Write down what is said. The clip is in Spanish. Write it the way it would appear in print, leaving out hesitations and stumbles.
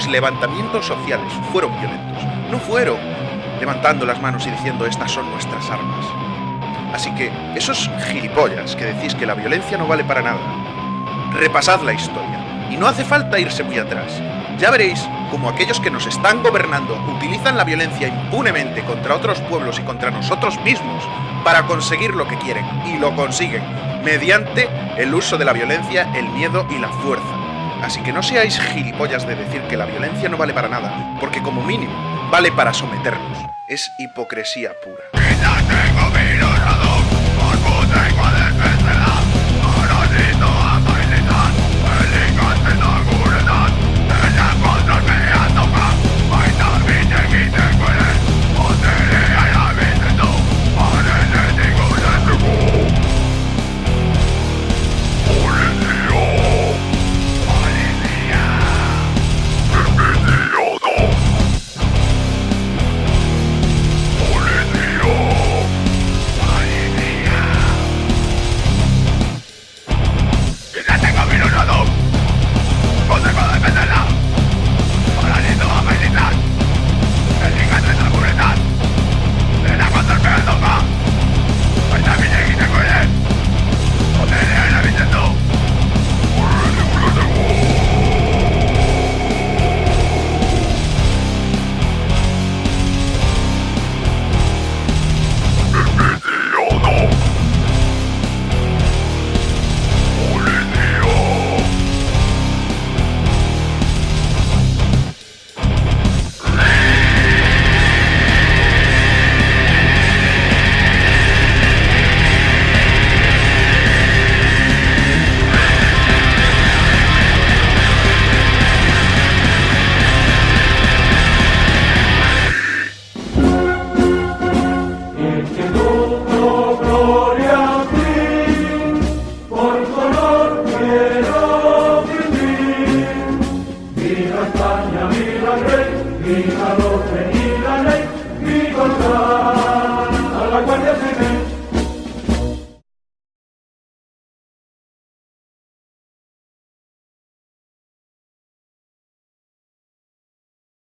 los levantamientos sociales fueron violentos. No fueron levantando las manos y diciendo estas son nuestras armas. Así que, esos gilipollas que decís que la violencia no vale para nada, repasad la historia. Y no hace falta irse muy atrás. Ya veréis cómo aquellos que nos están gobernando utilizan la violencia impunemente contra otros pueblos y contra nosotros mismos para conseguir lo que quieren. Y lo consiguen, mediante el uso de la violencia, el miedo y la fuerza. Así que no seáis gilipollas de decir que la violencia no vale para nada, porque como mínimo vale para someternos. Es hipocresía pura.